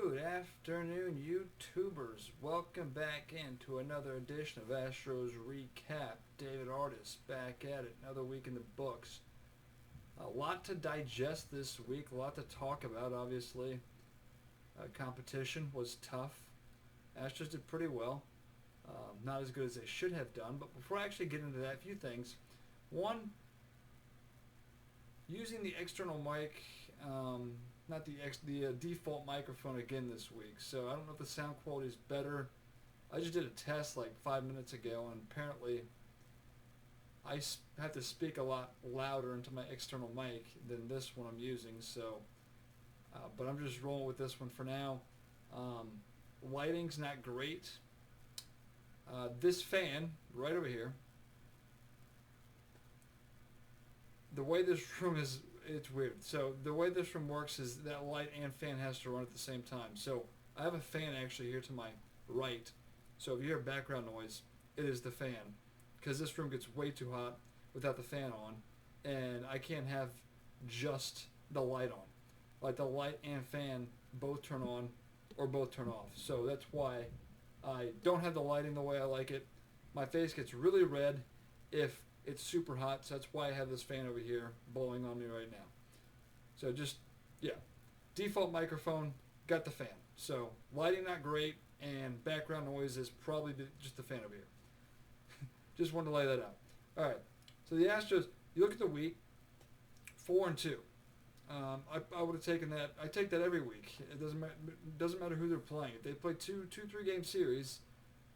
Good afternoon, YouTubers. Welcome back into another edition of Astros Recap. David Artis back at it. Another week in the books. A lot to digest this week. A lot to talk about, obviously. Competition was tough. Astros did pretty well. Not as good as they should have done. But before I actually get into that, a few things. One, using the external mic, not the default microphone again this week. So I don't know if the sound quality is better. I just did a test like 5 minutes ago, and apparently I have to speak a lot louder into my external mic than this one I'm using. So, but I'm just rolling with this one for now. Lighting's not great. This fan right over here, the way this room is, it's weird. So the way this room works is that light and fan has to run at the same time. So I have a fan actually here to my right. So if you hear background noise, it is the fan, because this room gets way too hot without the fan on, and I can't have just the light on. Like the light and fan both turn on or both turn off. So that's why I don't have the lighting the way I like it. My face gets really red if it's super hot, so that's why I have this fan over here blowing on me right now. So just, yeah, default microphone, got the fan. So lighting not great, and background noise is probably just the fan over here. Just wanted to lay that out. All right, so the Astros, you look at the week, 4-2. I would have taken that. I take that every week. It doesn't matter who they're playing. If they play two 3-game series,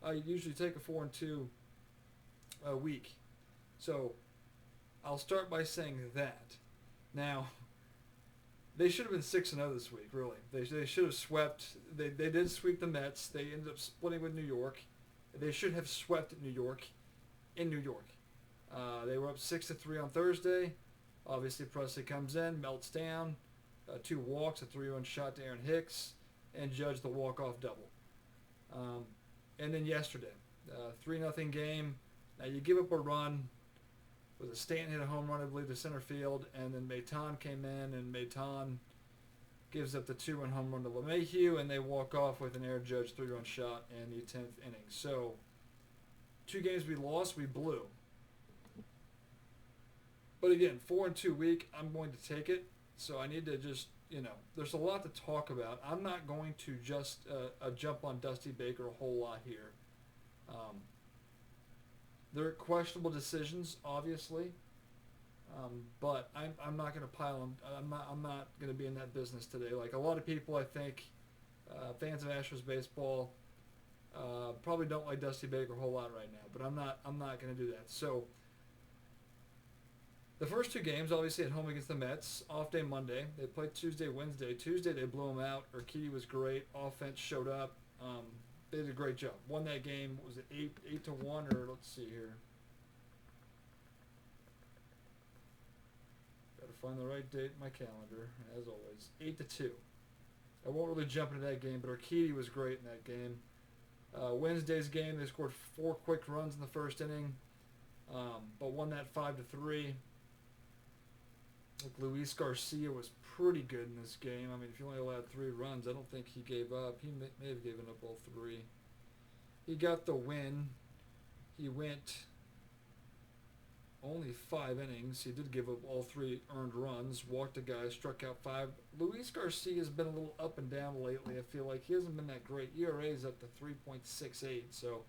I usually take a 4-2 week. So I'll start by saying that. Now, they should have been 6-0 this week, really. They should have swept. They did sweep the Mets. They ended up splitting with New York. They should have swept New York in New York. They were up 6-3 on Thursday. Obviously, Presley comes in, melts down, 2 walks, a 3-run shot to Aaron Hicks, and Judge the walk-off double. And then yesterday, 3-0 game. Now you give up a run. Was a Stanton hit a home run, I believe, to center field, and then Maton came in, and Maton gives up the 2-run home run to LeMahieu, and they walk off with an Aaron Judge 3-run shot in the 10th inning. So 2 games we lost, we blew. But again, 4-2 week, I'm going to take it. So I need to just, there's a lot to talk about. I'm not going to just jump on Dusty Baker a whole lot here. There are questionable decisions, obviously, but I'm not going to pile on. I'm not going to be in that business today. Like a lot of people, I think, fans of Astros baseball, probably don't like Dusty Baker a whole lot right now. But I'm not going to do that. So the first 2 games, obviously at home against the Mets, off day Monday. They played Tuesday, Wednesday. Tuesday they blew them out. Urquidy was great. Offense showed up. They did a great job. Won that game. Was it 8-1 or let's see here. Got to find the right date in my calendar, as always. 8-2. I won't really jump into that game, but Urquidy was great in that game. Wednesday's game, they scored 4 quick runs in the first inning, but won that 5-3. Luis Garcia was pretty good in this game. I mean, if you only allowed 3 runs, I don't think he gave up. He may have given up all 3. He got the win. He went only 5 innings. He did give up all 3 earned runs, walked a guy, struck out 5. Luis Garcia has been a little up and down lately. I feel like he hasn't been that great. ERA is up to 3.68, so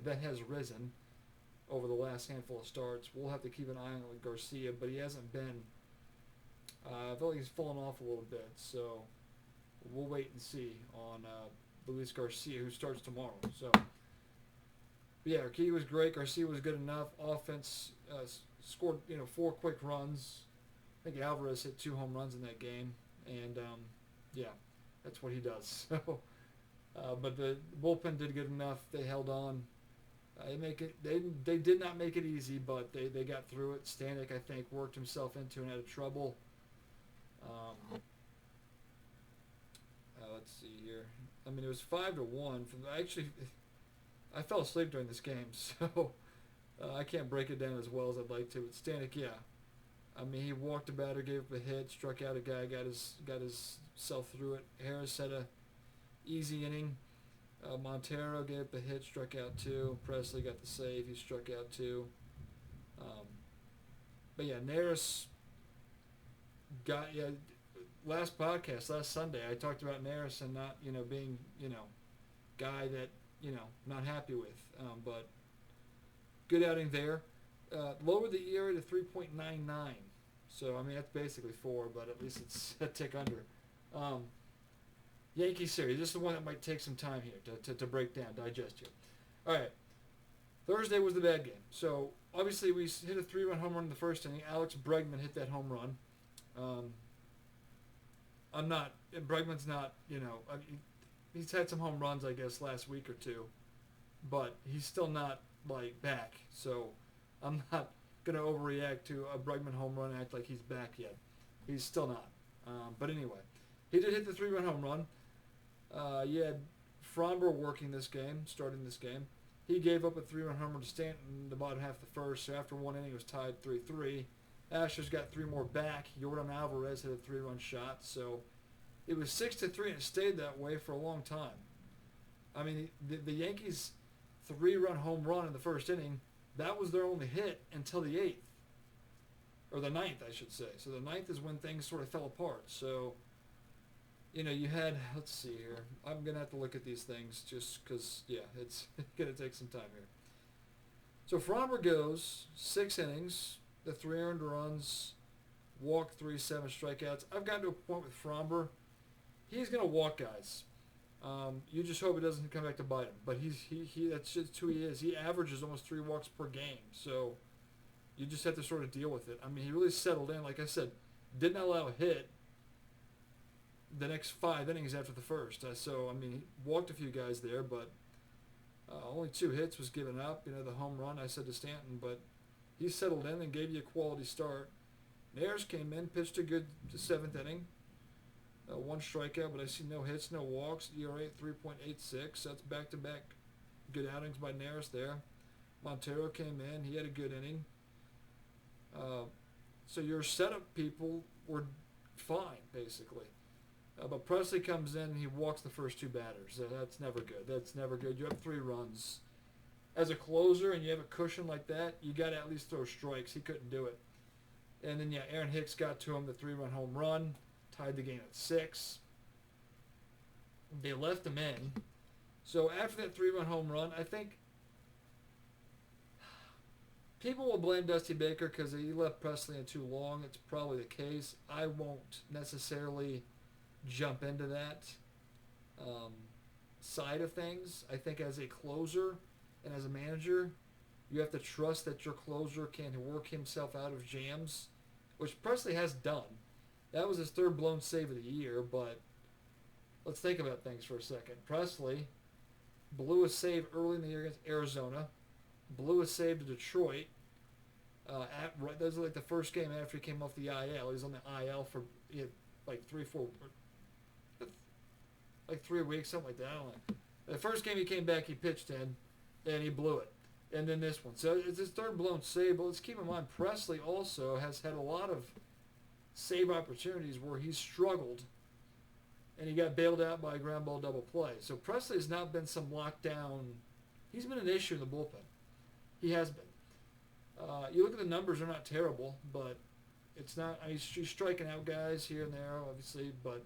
that has risen over the last handful of starts. We'll have to keep an eye on Garcia, but he hasn't been. I feel like he's fallen off a little bit, so we'll wait and see on Luis Garcia, who starts tomorrow. So, yeah, Urquidy was great. Garcia was good enough. Offense scored 4 quick runs. I think Alvarez hit 2 home runs in that game, and yeah, that's what he does. So, but the bullpen did good enough. They held on. They did not make it easy, but they got through it. Stanek, I think, worked himself into and out of trouble. Let's see here. I mean, it was 5-1. I fell asleep during this game, so I can't break it down as well as I'd like to. But Stanek, yeah. I mean, he walked a batter, gave up a hit, struck out a guy, got himself through it. Harris had a easy inning. Montero gave up a hit, struck out 2. Presley got the save, he struck out 2. Um, but yeah, Neris got last podcast, last Sunday, I talked about Neris and not, being, guy that, not happy with. But good outing there. Lowered the ERA to 3.99. So, I mean, that's basically 4, but at least it's a tick under. Yankee series. This is the one that might take some time here to break down, digest here. All right. Thursday was the bad game. So, obviously, we hit a 3-run home run in the first inning. Alex Bregman hit that home run. Bregman's not, he's had some home runs, I guess, last week or 2. But he's still not, back. So, I'm not going to overreact to a Bregman home run and act like he's back yet. He's still not. But anyway, he did hit the 3-run home run. You had Fromber starting this game. He gave up a 3-run homer to Stanton in the bottom half of the first, so after 1 inning it was tied 3-3. Astros got 3 more back. Yordan Alvarez hit a 3-run shot, so it was 6-3 and it stayed that way for a long time. I mean, the Yankees' 3-run home run in the first inning, that was their only hit until the 8th. Or the 9th, I should say. So the 9th is when things sort of fell apart. So, you had, let's see here. I'm going to have to look at these things just because, it's going to take some time here. So Fromber goes 6 innings, the 3 earned runs, walk 3, 7 strikeouts. I've gotten to a point with Fromber. He's going to walk guys. You just hope it doesn't come back to bite him. But that's just who he is. He averages almost 3 walks per game. So you just have to sort of deal with it. I mean, he really settled in. Like I said, didn't allow a hit the next 5 innings after the first. So, I mean, he walked a few guys there, but only 2 hits was given up. The home run, I said to Stanton, but he settled in and gave you a quality start. Nares came in, pitched a good 7th inning. 1 strikeout, but I see no hits, no walks. ERA 3.86. That's back-to-back good outings by Nares there. Montero came in. He had a good inning. So your setup people were fine, basically. But Presley comes in and he walks the first 2 batters. That's never good. That's never good. You have 3 runs. As a closer and you have a cushion like that, you got to at least throw strikes. He couldn't do it. And then, Aaron Hicks got to him, the 3-run home run, tied the game at 6. They left him in. So after that 3-run home run, I think people will blame Dusty Baker because he left Presley in too long. It's probably the case. I won't necessarily jump into that side of things. I think as a closer and as a manager, you have to trust that your closer can work himself out of jams, which Presley has done. That was his 3rd blown save of the year, but let's think about things for a second. Presley blew a save early in the year against Arizona, blew a save to Detroit. That was like the first game after he came off the IL. He was on the IL for 3 weeks, something like that. I don't know. The first game he came back, he pitched in, and he blew it. And then this one. So it's his 3rd blown save, but let's keep in mind Presley also has had a lot of save opportunities where he's struggled, and he got bailed out by a ground ball double play. So Presley has not been some lockdown. He's been an issue in the bullpen. He has been. You look at the numbers; they're not terrible, but it's not. He's striking out guys here and there, obviously, but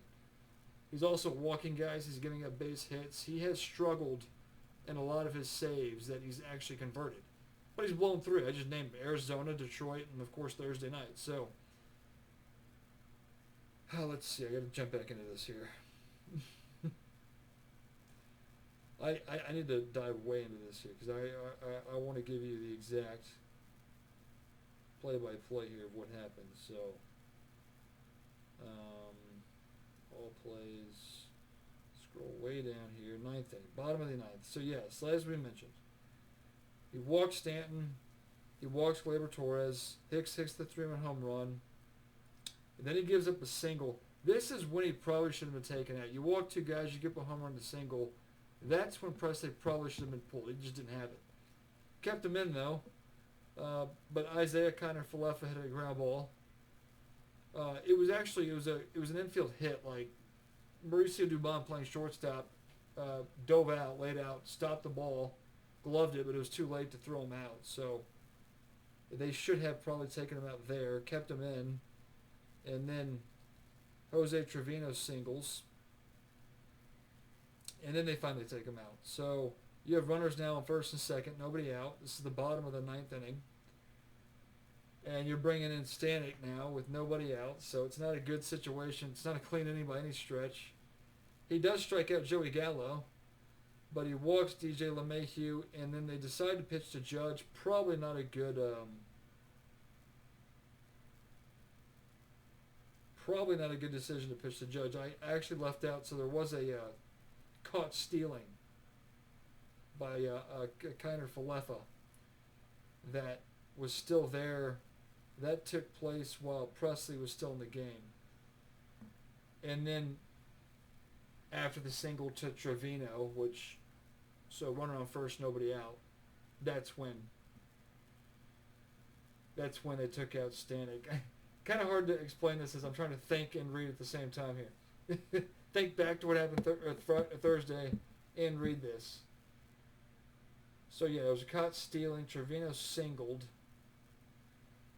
he's also walking guys. He's giving up base hits. He has struggled in a lot of his saves that he's actually converted, but he's blown 3. I just named Arizona, Detroit, and of course Thursday night. So let's see. I got to jump back into this here. I need to dive way into this here because I want to give you the exact play-by-play here of what happened. So all plays, scroll way down here, 9th inning, bottom of the 9th. So yes, as we mentioned, he walks Stanton, he walks Gleyber Torres, Hicks hits the 3-run home run, and then he gives up a single. This is when he probably should have been taken out. You walk 2 guys, you give up a home run to single. That's when Presley probably should have been pulled. He just didn't have it. Kept him in though, but Isaiah Kiner-Falefa hit a ground ball. It was an infield hit. Like Mauricio Dubon playing shortstop dove out, laid out, stopped the ball, gloved it, but it was too late to throw him out. So they should have probably taken him out there, kept him in, and then Jose Trevino singles, and then they finally take him out. So you have runners now on first and second, nobody out. This is the bottom of the ninth inning. And you're bringing in Stanek now with nobody out, so it's not a good situation. It's not a clean inning by any stretch. He does strike out Joey Gallo, but he walks DJ LeMahieu, and then they decide to pitch to Judge. Probably not a good, decision to pitch to Judge. I actually left out, so there was a caught stealing by Kiner Falefa that was still there. That took place while Presley was still in the game. And then after the single to Trevino, so runner on first, nobody out, that's when they took out Stanek. Kind of hard to explain this as I'm trying to think and read at the same time here. Think back to what happened Thursday and read this. So yeah, it was a caught stealing. Trevino singled.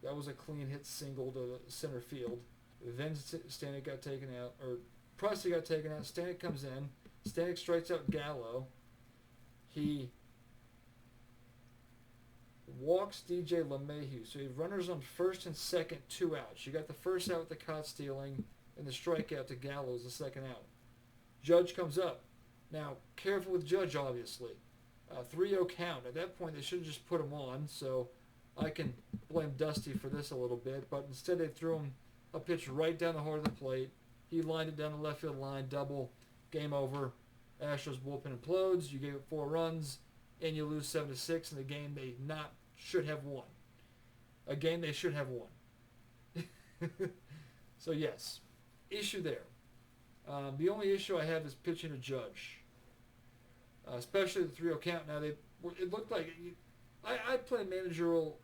That was a clean hit single to center field. Then Stanek got taken out, or Presley got taken out. Stanek comes in. Stanek strikes out Gallo. He walks DJ LeMahieu. So you have runners on first and second, 2 outs. You got the first out with the caught stealing, and the strikeout to Gallo is the second out. Judge comes up. Now, careful with Judge, obviously. 3-0 count. At that point, they should have just put him on, so I can blame Dusty for this a little bit, but instead they threw him a pitch right down the heart of the plate. He lined it down the left field line, double, game over. Astros bullpen implodes. You gave it 4 runs, and you lose 7-6 in a game they should have won. A game they should have won. So yes, issue there. The only issue I have is pitching to Judge, especially the 3-0 count. Now it looked like I play managerial.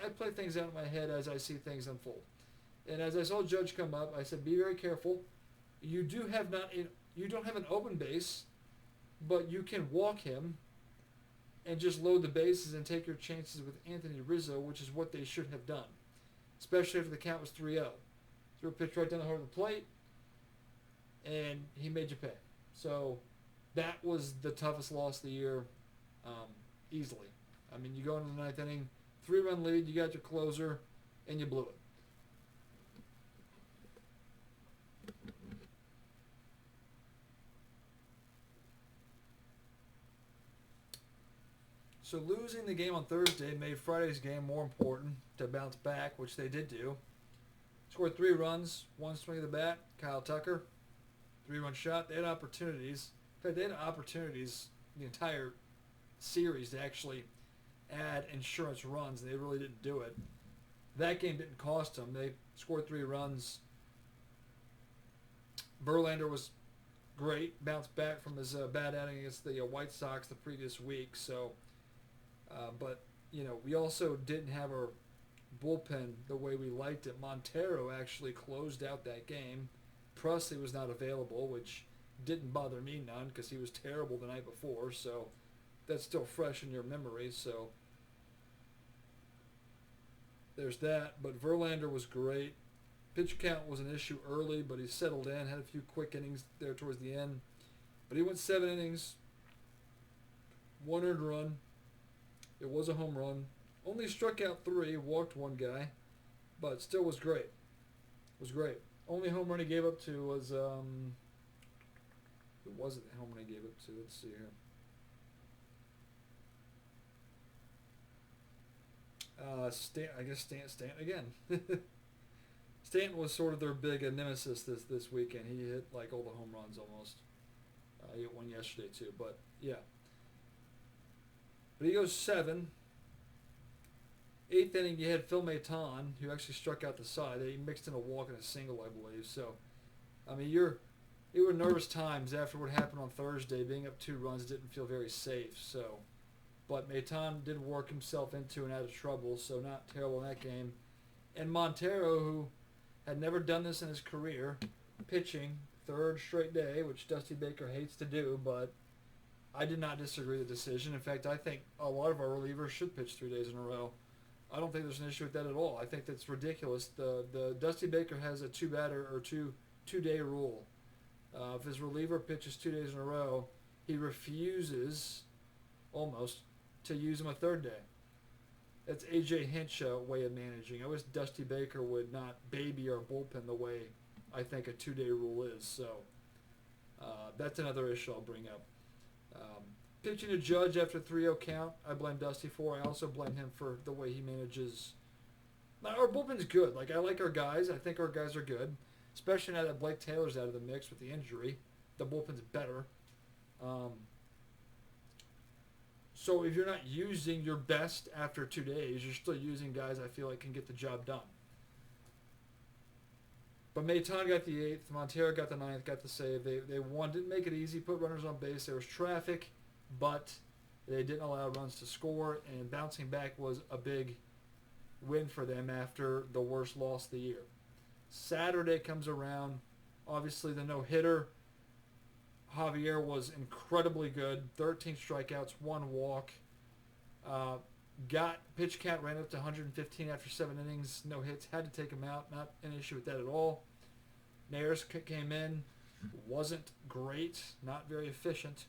I play things out in my head as I see things unfold. And as I saw Judge come up, I said, be very careful. You don't have an open base, but you can walk him and just load the bases and take your chances with Anthony Rizzo, which is what they should have done, especially after the count was 3-0. Threw a pitch right down the heart of the plate, and he made you pay. So that was the toughest loss of the year, easily. I mean, you go into the ninth inning, 3-run lead, you got your closer, and you blew it. So losing the game on Thursday made Friday's game more important to bounce back, which they did do. Scored 3 runs, 1 swing of the bat, Kyle Tucker, 3-run shot. They had opportunities. In fact, they had opportunities the entire series to actually add insurance runs, and they really didn't do it. That game didn't cost them. They scored 3 runs. Verlander was great, bounced back from his bad outing against the White Sox the previous week. So, but we also didn't have our bullpen the way we liked it. Montero actually closed out that game. Presley was not available, which didn't bother me none because he was terrible the night before. So that's still fresh in your memory. So there's that. But Verlander was great. Pitch count was an issue early, but he settled in, had a few quick innings there towards the end. But he went 7 innings, 1 earned run. It was a home run. Only struck out 3, walked 1 guy, but still was great. It was great. Only home run he gave up to was, who was it the home run he gave up to? Let's see here. Stanton again. Stanton was sort of their big nemesis this weekend. He hit like all the home runs almost. He hit 1 yesterday too, but yeah. But he goes 7. 8th inning, you had Phil Maton, who actually struck out the side. He mixed in a walk and a single, I believe. So, I mean, it were nervous times after what happened on Thursday. Being up 2 runs didn't feel very safe. So, but Maton did work himself into and out of trouble, so not terrible in that game. And Montero, who had never done this in his career, pitching 3rd straight day, which Dusty Baker hates to do, but I did not disagree with the decision. In fact, I think a lot of our relievers should pitch 3 days in a row. I don't think there's an issue with that at all. I think that's ridiculous. The Dusty Baker has a two-batter or two-day rule. If his reliever pitches 2 days in a row, he refuses almost to use him a third day. That's A.J. Hinch way of managing. I wish Dusty Baker would not baby our bullpen the way I think a 2-day rule is. So that's another issue I'll bring up. Pitching to Judge after 3-0 count, I blame Dusty for. I also blame him for the way he manages. Now, our bullpen's good. Like, I like our guys. I think our guys are good, especially now that Blake Taylor's out of the mix with the injury. The bullpen's better. So if you're not using your best after 2 days, you're still using guys I feel like can get the job done. But Maton got the 8th, Montero got the 9th, got the save. They won, didn't make it easy, put runners on base. There was traffic, but they didn't allow runs to score, and bouncing back was a big win for them after the worst loss of the year. Saturday comes around. Obviously, the no-hitter. Javier was incredibly good. 13 strikeouts, 1 walk. Pitch count ran up to 115 after 7 innings. No hits. Had to take him out. Not an issue with that at all. Neris came in. Wasn't great. Not very efficient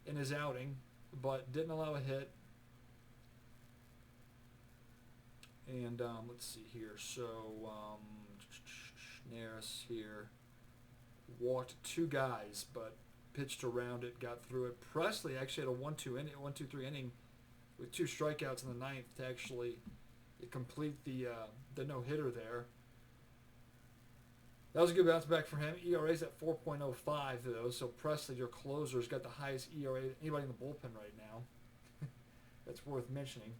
in his outing, but didn't allow a hit. And let's see here. So Neris here walked 2 guys, but pitched around it, got through it. Presley actually had a 1-2-3 inning with 2 strikeouts in the 9th to actually complete the no-hitter there. That was a good bounce back for him. ERA's at 4.05 though, so Presley, your closer's got the highest ERA of anybody in the bullpen right now. That's worth mentioning.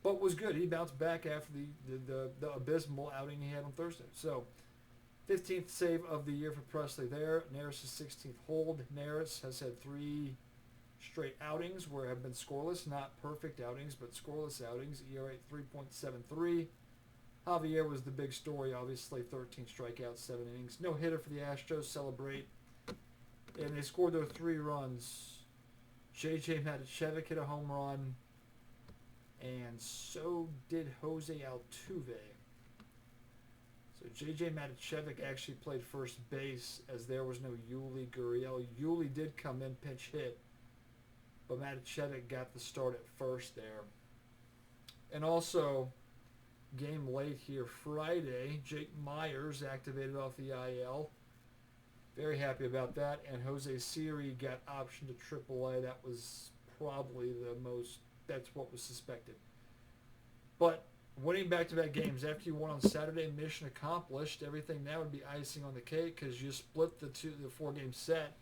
But was good. He bounced back after the abysmal outing he had on Thursday. So 15th save of the year for Presley there. Neris' 16th hold. Neris has had 3 straight outings where have been scoreless. Not perfect outings, but scoreless outings. ERA 3.73. Javier was the big story, obviously. 13 strikeouts, 7 innings. No hitter for the Astros. Celebrate. And they scored their 3 runs. J.J. Maticevic hit a home run. And so did Jose Altuve. So J.J. Maticevic actually played first base as there was no Yuli Gurriel. Yuli did come in, pinch hit, but Maticevic got the start at first there. And also, game late here Friday, Jake Myers activated off the IL. Very happy about that. And Jose Siri got optioned to AAA. That was probably that's what was suspected. But winning back-to-back games after you won on Saturday, mission accomplished. Everything now would be icing on the cake because you split the 4-game set.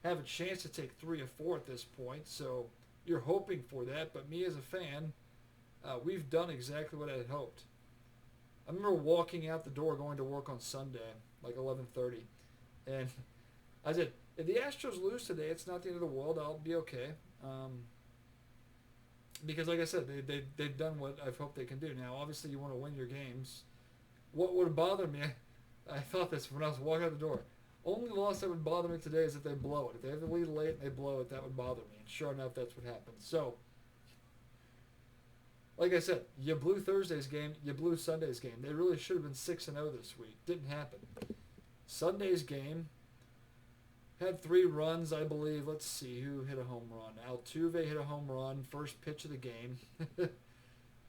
Have a chance to take 3 or 4 at this point, so you're hoping for that. But me as a fan, we've done exactly what I had hoped. I remember walking out the door going to work on Sunday, like 11:30, and I said, if the Astros lose today, it's not the end of the world. I'll be okay. Because, like I said, they've done what I've hoped they can do. Now, obviously, you want to win your games. What would bother me, I thought this when I was walking out the door, only loss that would bother me today is if they blow it. If they have the lead late and they blow it, that would bother me. And sure enough, that's what happened. So, like I said, you blew Thursday's game, you blew Sunday's game. They really should have been 6-0 this week. Didn't happen. Sunday's game had 3 runs, I believe. Let's see who hit a home run. Altuve hit a home run, first pitch of the game.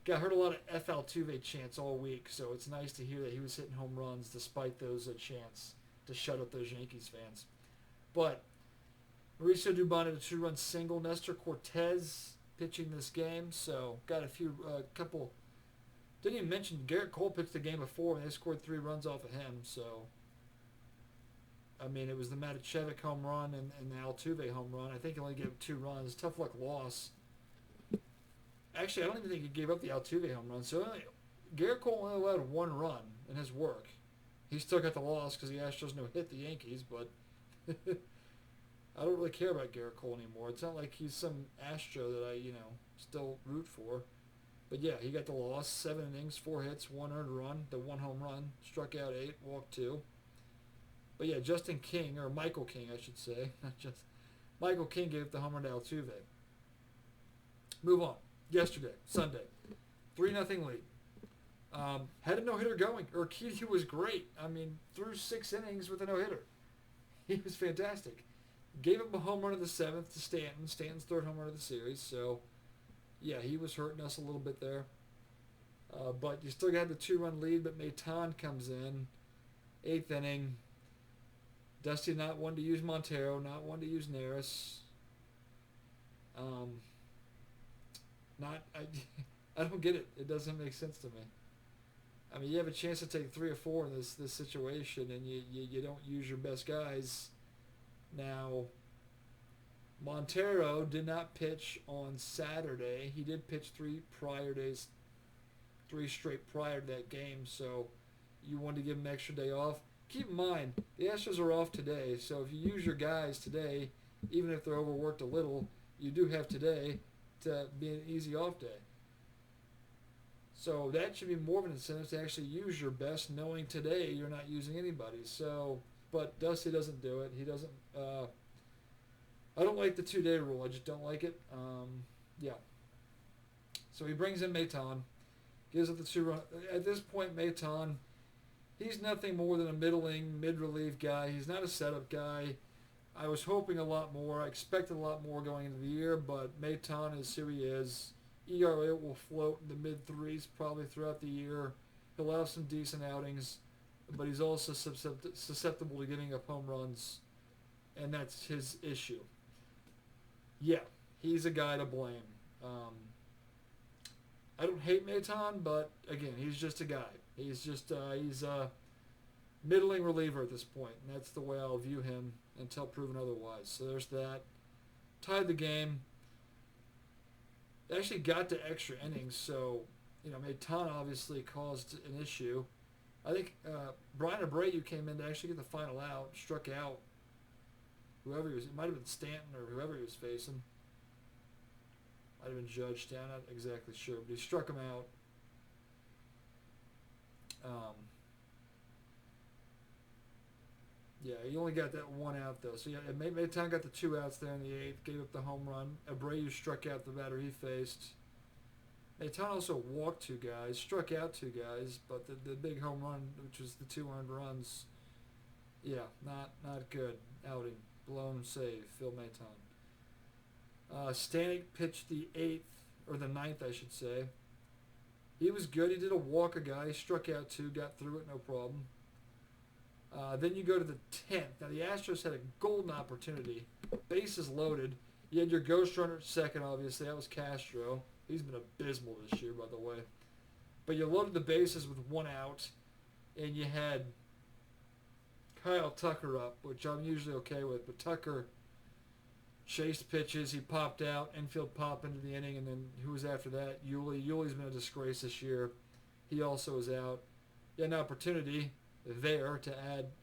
Heard a lot of F. Altuve chants all week, so it's nice to hear that he was hitting home runs despite those chants to shut up those Yankees fans. But Mauricio Dubon had a 2-run single. Nestor Cortez pitching this game, so got couple. Didn't even mention Garrett Cole pitched the game before, and they scored 3 runs off of him, so I mean, it was the Maticevic home run and the Altuve home run. I think he only gave up 2 runs. Tough luck loss. Actually, I don't even think he gave up the Altuve home run. So Garrett Cole only allowed 1 run in his work. He still got the loss because the Astros hit the Yankees, but I don't really care about Garrett Cole anymore. It's not like he's some Astro that I, still root for. But yeah, he got the loss. 7 innings, 4 hits, 1 earned run, the 1 home run, struck out 8, walked 2. But yeah, Justin King, or Michael King, I should say, Michael King gave up the home run to Altuve. Move on. Yesterday, Sunday, 3-0 lead. Had a no-hitter going. Urquidy was great. I mean, threw 6 innings with a no-hitter. He was fantastic. Gave up a home run in the 7th to Stanton. Stanton's 3rd home run of the series. So, yeah, he was hurting us a little bit there. But you still got the 2-run lead, but Maton comes in. 8th inning. Dusty not one to use Montero, not one to use Neris. I don't get it. It doesn't make sense to me. I mean, you have a chance to take 3 or 4 in this situation, and you don't use your best guys. Now, Montero did not pitch on Saturday. He did pitch 3 straight prior to that game, so you wanted to give him an extra day off. Keep in mind, the Astros are off today, so if you use your guys today, even if they're overworked a little, you do have today to be an easy off day. So that should be more of an incentive to actually use your best, knowing today you're not using anybody. So, but Dusty doesn't do it. He doesn't. I don't like the 2-day rule. I just don't like it. Yeah. So he brings in Maton, gives up the 2-run. At this point, Maton, he's nothing more than a middling, mid-relief guy. He's not a setup guy. I was hoping a lot more. I expected a lot more going into the year, but Maton is who he is. ERA will float in the mid-3s probably throughout the year. He'll have some decent outings, but he's also susceptible to giving up home runs, and that's his issue. Yeah, he's a guy to blame. I don't hate Maton, but again, he's just a guy. He's a middling reliever at this point, and that's the way I'll view him until proven otherwise. So there's that. Tied the game. They actually got to extra innings, so Maton obviously caused an issue. I think Brian Abreu came in to actually get the final out, struck out whoever he was. It might have been Stanton or whoever he was facing. Might have been Judge Stanton, not exactly sure, but he struck him out. Yeah, he only got that 1 out, though. So, yeah, Maton got the 2 outs there in the 8th, gave up the home run. Abreu struck out the batter he faced. Maton also walked 2 guys, struck out 2 guys, but the big home run, which was the 2 earned runs, yeah, not good outing. Blown save, Phil Maton. Stanek pitched the 8th, or the 9th, I should say. He was good. He did a walk a guy, struck out 2, got through it, no problem. Then you go to the 10th. Now, the Astros had a golden opportunity. Bases loaded. You had your ghost runner at second, obviously. That was Castro. He's been abysmal this year, by the way. But you loaded the bases with 1 out, and you had Kyle Tucker up, which I'm usually okay with. But Tucker chased pitches. He popped out. Infield pop into the inning, and then who was after that? Yuli. Yuli's been a disgrace this year. He also is out. You had an opportunity there to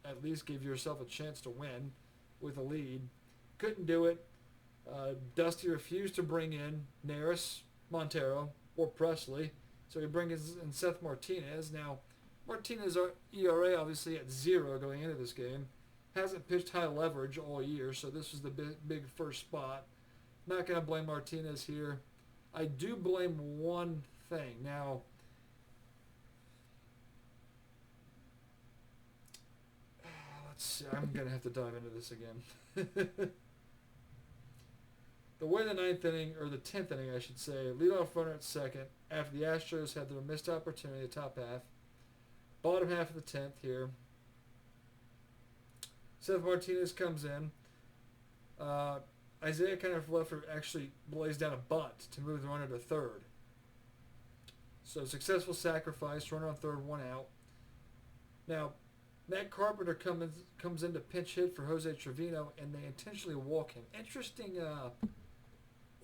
at least give yourself a chance to win with a lead. Couldn't do it. Dusty refused to bring in Neris, Montero, or Presley, so he brings in Seth Martinez. Now, Martinez ERA obviously at 0 going into this game. Hasn't pitched high leverage all year, so this was the big first spot. Not going to blame Martinez here. I do blame one thing. Now, let's see. I'm going to have to dive into this again. The way the 9th inning, or the 10th inning, I should say, leadoff runner at second after the Astros had their missed opportunity, the top half. Bottom half of the 10th here. Seth Martinez comes in. Isaiah kind of actually lays down a bunt to move the runner to third. So successful sacrifice, runner on third, 1 out. Now, Matt Carpenter comes in to pinch hit for Jose Trevino, and they intentionally walk him.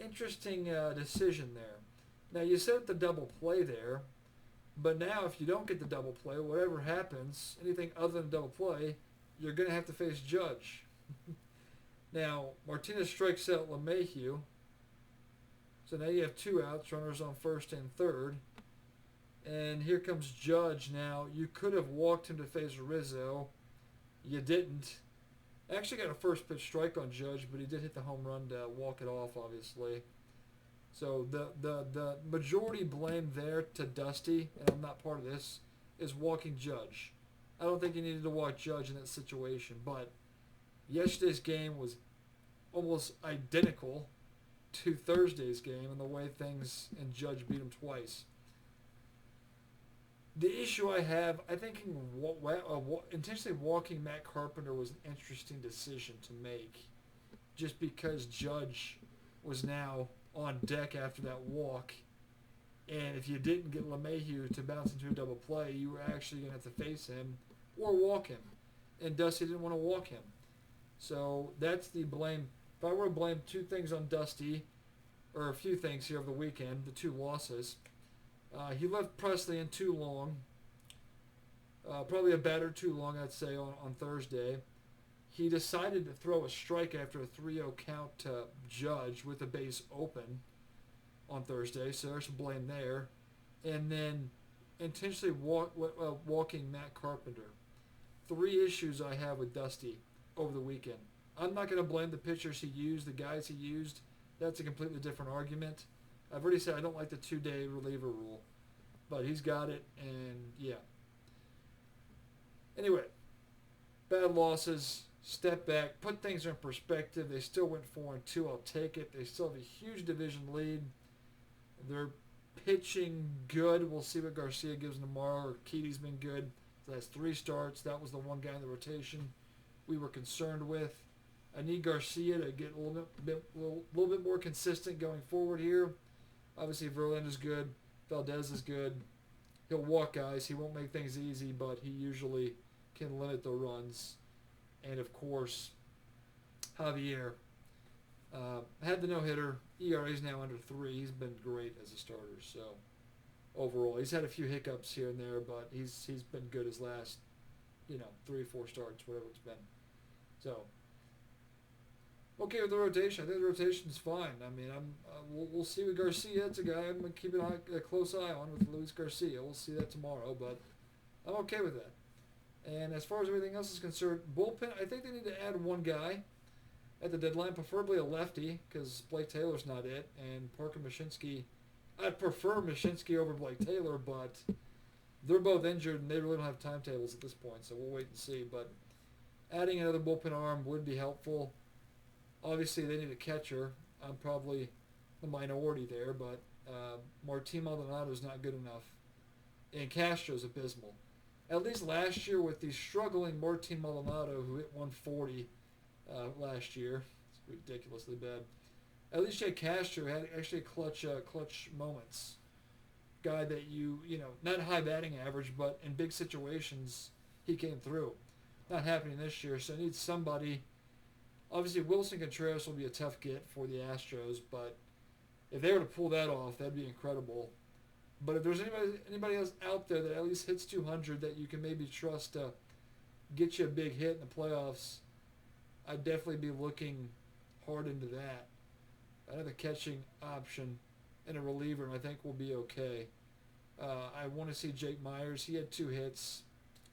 Interesting decision there. Now, you set up the double play there, but now if you don't get the double play, whatever happens, anything other than double play, you're going to have to face Judge. Now, Martinez strikes out LeMahieu. So now you have 2 outs, runners on first and third. And here comes Judge now. You could have walked him to face Rizzo. You didn't. Actually got a first pitch strike on Judge, but he did hit the home run to walk it off, obviously. So the majority blame there to Dusty, and I'm not part of this, is walking Judge. I don't think he needed to walk Judge in that situation, but yesterday's game was almost identical to Thursday's game and the way things and Judge beat him twice. The issue I have, I think intentionally walking Matt Carpenter was an interesting decision to make, just because Judge was now on deck after that walk, and if you didn't get LeMahieu to bounce into a double play, you were actually going to have to face him or walk him, and Dusty didn't want to walk him. So that's the blame. If I were to blame two things on Dusty, or a few things here over the weekend, the two losses, he left Presley in too long, probably a batter too long, I'd say, on Thursday. He decided to throw a strike after a 3-0 count to Judge with the base open on Thursday, so there's some blame there. And then intentionally walking Matt Carpenter. 3 issues I have with Dusty over the weekend. I'm not going to blame the pitchers he used, the guys he used. That's a completely different argument. I've already said I don't like the 2-day reliever rule, but he's got it, and yeah. Anyway, bad losses. Step back, put things in perspective. They still went 4-2. I'll take it. They still have a huge division lead. They're pitching good. We'll see what Garcia gives them tomorrow. Urquidy's been good. The last 3 starts. That was the one guy in the rotation we were concerned with. I need Garcia to get a little bit more consistent going forward here. Obviously, Verlander's good. Valdez is good. He'll walk guys. He won't make things easy, but he usually can limit the runs. And, of course, Javier had the no-hitter. ERA is now under 3. He's been great as a starter. So, overall, he's had a few hiccups here and there, but he's been good his last, 3 or 4 starts, whatever it's been. So, okay with the rotation. I think the rotation's fine. I mean, we'll see with Garcia. It's a guy I'm going to keep a close eye on with Luis Garcia. We'll see that tomorrow, but I'm okay with that. And as far as everything else is concerned, bullpen, I think they need to add one guy at the deadline, preferably a lefty, because Blake Taylor's not it, and Parker Mashinsky. I'd prefer Mashinsky over Blake Taylor, but they're both injured, and they really don't have timetables at this point, so we'll wait and see. But adding another bullpen arm would be helpful. Obviously, they need a catcher. I'm probably the minority there, but Martín Maldonado's not good enough, and Castro's abysmal. At least last year with the struggling Martín Maldonado, who hit 140 last year. It's ridiculously bad. At least Jake Castro had actually clutch moments. Guy that not high batting average, but in big situations, he came through. Not happening this year, so I need somebody. Obviously, Wilson Contreras will be a tough get for the Astros, but if they were to pull that off, that'd be incredible. But if there's anybody else out there that at least hits 200 that you can maybe trust to get you a big hit in the playoffs, I'd definitely be looking hard into that. Another catching option and a reliever, and I think we'll be okay. I want to see Jake Myers. He had 2 hits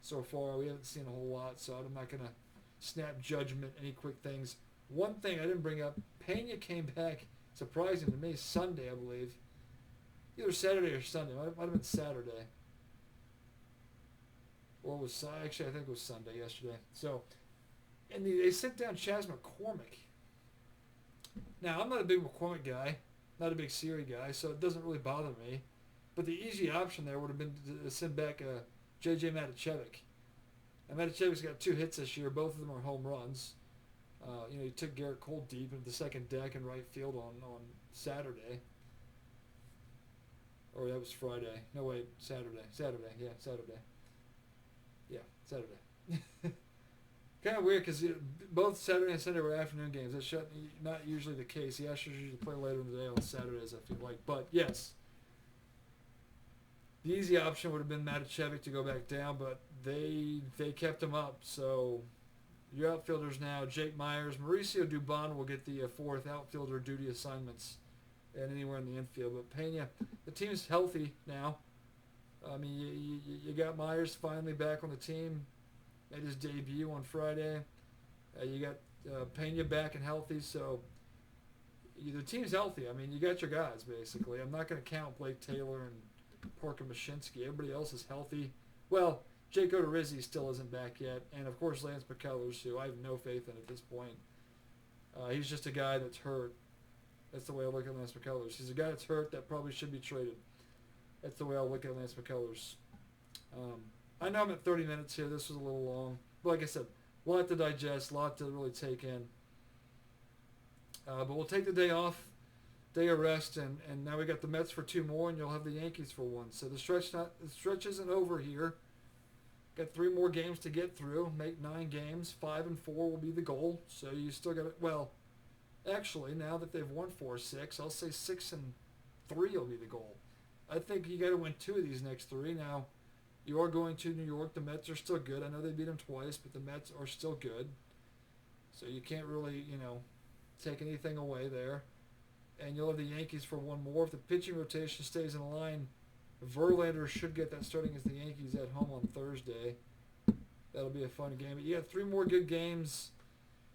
so far. We haven't seen a whole lot, so I'm not going to snap judgment, any quick things. One thing I didn't bring up, Pena came back, surprising to me, Sunday, I believe. Either Saturday or Sunday. It might have been Saturday. Or it was, actually, I think it was Sunday yesterday. So, and they sent down Chas McCormick. Now, I'm not a big McCormick guy, not a big Siri guy, so it doesn't really bother me. But the easy option there would have been to send back J.J. Maticevic. And Maticevic's got 2 hits this year. Both of them are home runs. He took Garrett Cole deep into the second deck in right field on Saturday. Or that was Friday. No, wait, Saturday. Saturday. Yeah, Saturday. Kind of weird because both Saturday and Sunday were afternoon games. That's not usually the case. The Astros usually play later in the day on Saturdays, I feel like. But, yes, the easy option would have been Maticevic to go back down, but they kept him up. So your outfielders now, Jake Myers. Mauricio Dubon will get the 4th outfielder duty assignments and anywhere in the infield. But Pena, the team's healthy now. I mean, you got Myers finally back on the team. Made his debut on Friday. You got Pena back and healthy, so the team's healthy. I mean, you got your guys, basically. I'm not going to count Blake Taylor and Parker Mashinsky. Everybody else is healthy. Well, Jake Odorizzi still isn't back yet. And, of course, Lance McCullers, who I have no faith in at this point. He's just a guy that's hurt. That's the way I look at Lance McCullers. He's a guy that's hurt that probably should be traded. That's the way I look at Lance McCullers. I know I'm at 30 minutes here. This was a little long. But like I said, a lot to digest, a lot to really take in. But we'll take the day off, day of rest, and now we got the Mets for 2 more, and you'll have the Yankees for 1. So the stretch isn't over here. Got 3 more games to get through. Make 9 games. 5 and 4 will be the goal. So you still got it. Well, actually, now that they've won 4-6, I'll say 6 and 3 will be the goal. I think you got to win 2 of these next 3. Now, you are going to New York. The Mets are still good. I know they beat them twice, but the Mets are still good. So you can't really, take anything away there. And you'll have the Yankees for 1 more. If the pitching rotation stays in line, Verlander should get that starting as the Yankees at home on Thursday. That'll be a fun game. But you got 3 more good games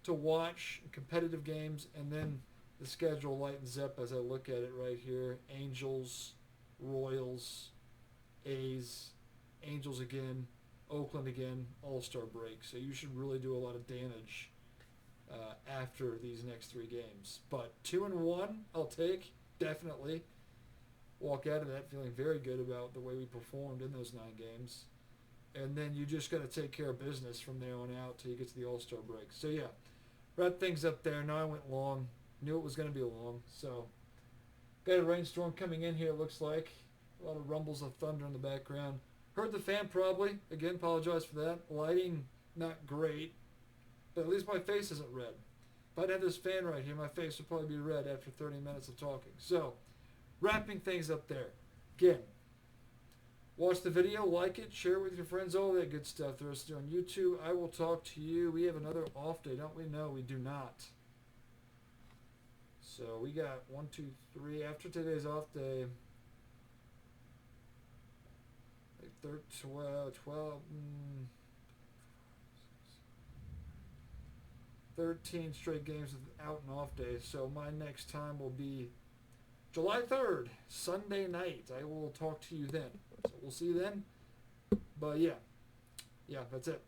to watch, competitive games, and then the schedule lightens up as I look at it right here. Angels, Royals, A's, Angels again, Oakland again, All-Star break. So you should really do a lot of damage after these next 3 games. But 2 and 1, I'll take, definitely. Walk out of that feeling very good about the way we performed in those 9 games. And then you just got to take care of business from there on out till you get to the All-Star break. So, yeah, wrap things up there. Now I went long. Knew it was going to be long. So, got a rainstorm coming in here, it looks like. A lot of rumbles of thunder in the background. Heard the fan probably. Again, apologize for that. Lighting, not great. But at least my face isn't red. If I'd had this fan right here, my face would probably be red after 30 minutes of talking. So, wrapping things up there. Again, watch the video, like it, share it with your friends, all that good stuff. The rest of you on YouTube. I will talk to you. We have another off day, don't we? No, we do not. So we got 1, 2, 3. After today's off day, like 13 straight games without an off day. So my next time will be July 3rd, Sunday night. I will talk to you then. So we'll see you then. But yeah, that's it.